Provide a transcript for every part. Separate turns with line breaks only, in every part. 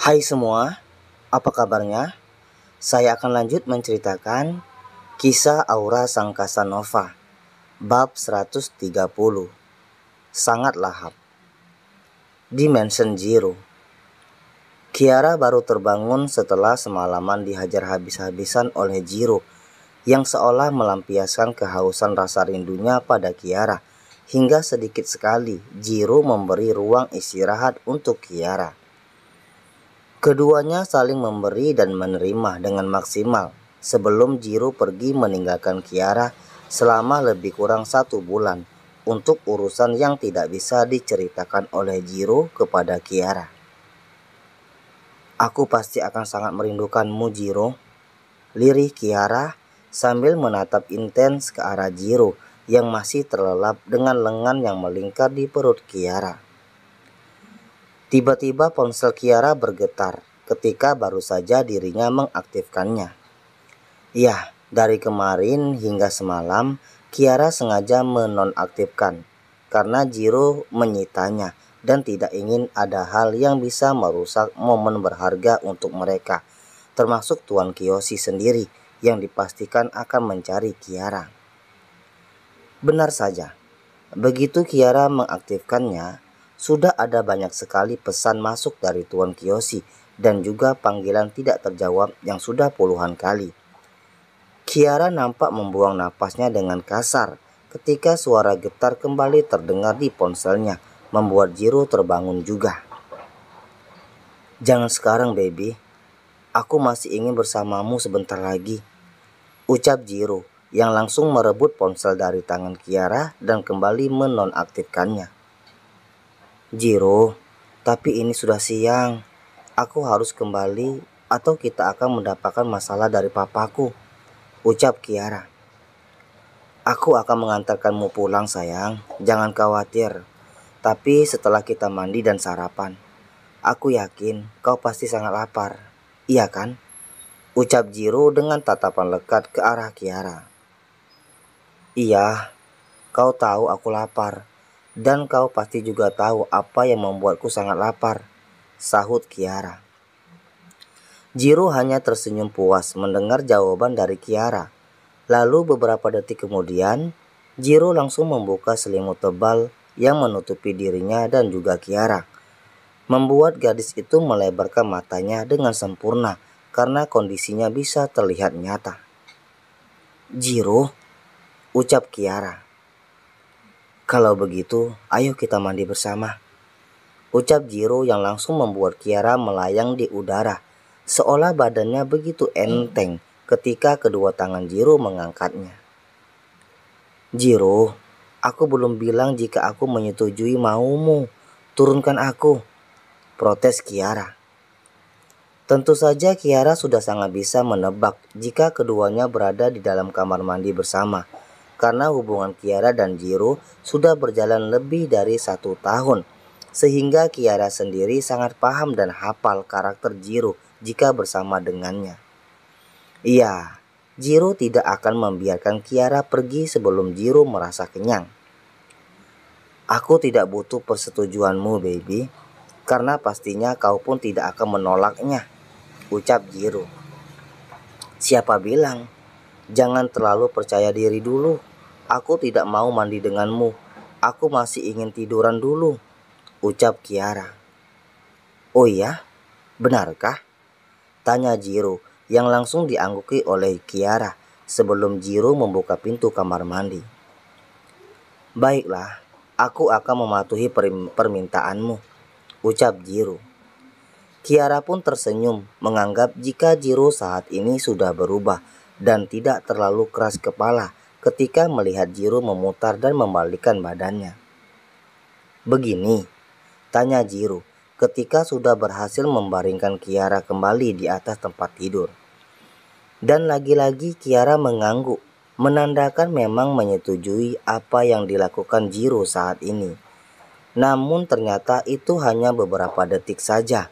Hai semua, apa kabarnya? Saya akan lanjut menceritakan kisah Aura Sang Casanova, bab 130. Sangat lahap. Dimension Zero. Kiara baru terbangun setelah semalaman dihajar habis-habisan oleh Jiro yang seolah melampiaskan kehausan rasa rindunya pada Kiara, hingga sedikit sekali Jiro memberi ruang istirahat untuk Kiara. Keduanya saling memberi dan menerima dengan maksimal sebelum Jiro pergi meninggalkan Kiara selama lebih kurang 1 bulan untuk urusan yang tidak bisa diceritakan oleh Jiro kepada Kiara. "Aku pasti akan sangat merindukanmu, Jiro," lirih Kiara sambil menatap intens ke arah Jiro yang masih terlelap dengan lengan yang melingkar di perut Kiara. Tiba-tiba ponsel Kiara bergetar ketika baru saja dirinya mengaktifkannya. Ya, dari kemarin hingga semalam Kiara sengaja menonaktifkan karena Jiro menyitanya dan tidak ingin ada hal yang bisa merusak momen berharga untuk mereka, termasuk Tuan Kiyoshi sendiri yang dipastikan akan mencari Kiara. Benar saja, begitu Kiara mengaktifkannya, sudah ada banyak sekali pesan masuk dari Tuan Kiyoshi dan juga panggilan tidak terjawab yang sudah puluhan kali. Kiara nampak membuang napasnya dengan kasar ketika suara getar kembali terdengar di ponselnya, membuat Jiro terbangun juga. "Jangan sekarang, baby. Aku masih ingin bersamamu sebentar lagi," ucap Jiro yang langsung merebut ponsel dari tangan Kiara dan kembali menonaktifkannya. "Jiro, tapi ini sudah siang. Aku harus kembali atau kita akan mendapatkan masalah dari papaku," ucap Kiara. "Aku akan mengantarkanmu pulang, sayang. Jangan khawatir. Tapi setelah kita mandi dan sarapan, aku yakin kau pasti sangat lapar. Iya kan?" ucap Jiro dengan tatapan lekat ke arah Kiara. "Iya, kau tahu aku lapar. Dan kau pasti juga tahu apa yang membuatku sangat lapar," sahut Kiara. Jiro hanya tersenyum puas mendengar jawaban dari Kiara. Lalu beberapa detik kemudian, Jiro langsung membuka selimut tebal yang menutupi dirinya dan juga Kiara, membuat gadis itu melebarkan matanya dengan sempurna karena kondisinya bisa terlihat nyata. "Jiro," ucap Kiara. "Kalau begitu, ayo kita mandi bersama," ucap Jiro yang langsung membuat Kiara melayang di udara, seolah badannya begitu enteng ketika kedua tangan Jiro mengangkatnya. "Jiro, aku belum bilang jika aku menyetujui maumu. Turunkan aku," protes Kiara. Tentu saja Kiara sudah sangat bisa menebak jika keduanya berada di dalam kamar mandi bersama, karena hubungan Kiara dan Jiro sudah berjalan lebih dari 1 tahun, sehingga Kiara sendiri sangat paham dan hafal karakter Jiro jika bersama dengannya. Iya, Jiro tidak akan membiarkan Kiara pergi sebelum Jiro merasa kenyang. "Aku tidak butuh persetujuanmu, baby, karena pastinya kau pun tidak akan menolaknya," ucap Jiro. "Siapa bilang? Jangan terlalu percaya diri dulu. Aku tidak mau mandi denganmu. Aku masih ingin tiduran dulu," ucap Kiara. "Oh iya? Benarkah?" tanya Jiro yang langsung diangguki oleh Kiara sebelum Jiro membuka pintu kamar mandi. "Baiklah, aku akan mematuhi permintaanmu," ucap Jiro. Kiara pun tersenyum menganggap jika Jiro saat ini sudah berubah dan tidak terlalu keras kepala ketika melihat Jiro memutar dan membalikkan badannya. "Begini," tanya Jiro ketika sudah berhasil membaringkan Kiara kembali di atas tempat tidur. Dan lagi-lagi Kiara mengangguk, menandakan memang menyetujui apa yang dilakukan Jiro saat ini. Namun ternyata itu hanya beberapa detik saja,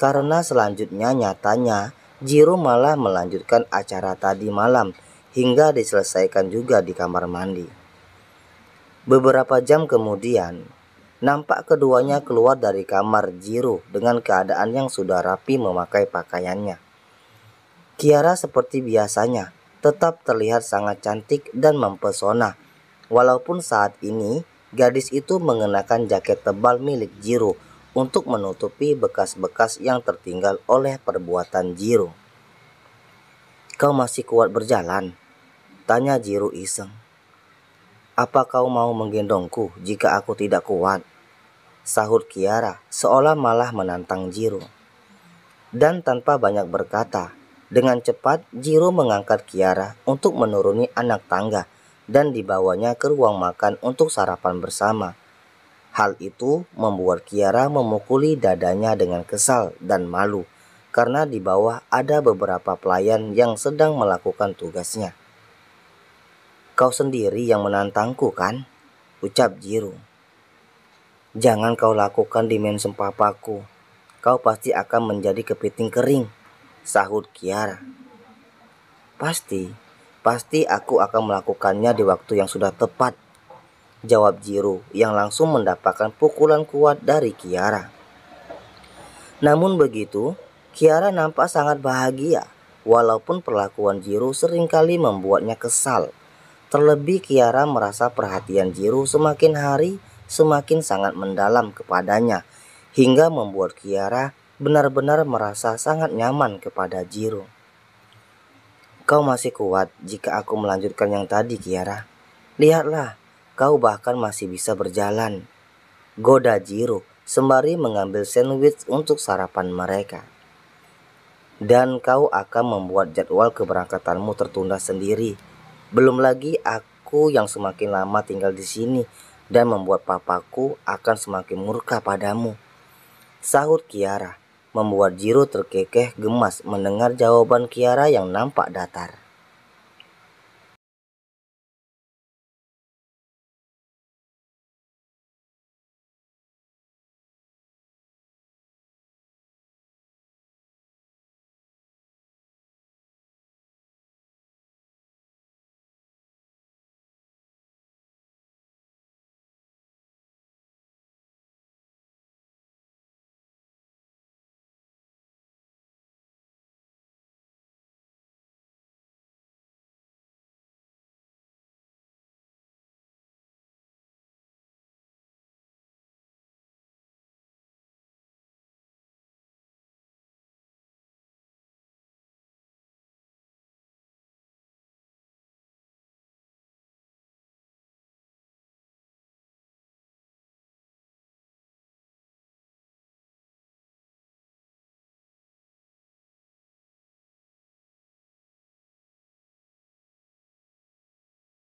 karena selanjutnya nyatanya Jiro malah melanjutkan acara tadi malam hingga diselesaikan juga di kamar mandi. Beberapa jam kemudian, Nampak keduanya keluar dari kamar Jiro dengan keadaan yang sudah rapi memakai pakaiannya. Kiara seperti biasanya tetap terlihat sangat cantik dan mempesona. Walaupun saat ini gadis itu mengenakan jaket tebal milik Jiro untuk menutupi bekas-bekas yang tertinggal oleh perbuatan Jiro. "Kau masih kuat berjalan?" tanya Jiro iseng. "Apa kau mau menggendongku jika aku tidak kuat?" sahut Kiara seolah malah menantang Jiro. Dan tanpa banyak berkata, dengan cepat Jiro mengangkat Kiara untuk menuruni anak tangga dan dibawanya ke ruang makan untuk sarapan bersama. Hal itu membuat Kiara memukuli dadanya dengan kesal dan malu karena di bawah ada beberapa pelayan yang sedang melakukan tugasnya. "Kau sendiri yang menantangku kan?" ucap Jiro. "Jangan kau lakukan di mensum papaku. Kau pasti akan menjadi kepiting kering," sahut Kiara. Pasti aku akan melakukannya di waktu yang sudah tepat," jawab Jiro yang langsung mendapatkan pukulan kuat dari Kiara. Namun begitu, Kiara nampak sangat bahagia walaupun perlakuan Jiro seringkali membuatnya kesal. Terlebih Kiara merasa perhatian Jiro semakin hari semakin sangat mendalam kepadanya, hingga membuat Kiara benar-benar merasa sangat nyaman kepada Jiro. "Kau masih kuat jika aku melanjutkan yang tadi, Kiara. Lihatlah, kau bahkan masih bisa berjalan," goda Jiro sembari mengambil sandwich untuk sarapan mereka. "Dan kau akan membuat jadwal keberangkatanmu tertunda sendiri. Belum lagi aku yang semakin lama tinggal di sini dan membuat papaku akan semakin murka padamu," sahut Kiara, membuat Jiro terkekeh gemas mendengar jawaban Kiara yang nampak datar.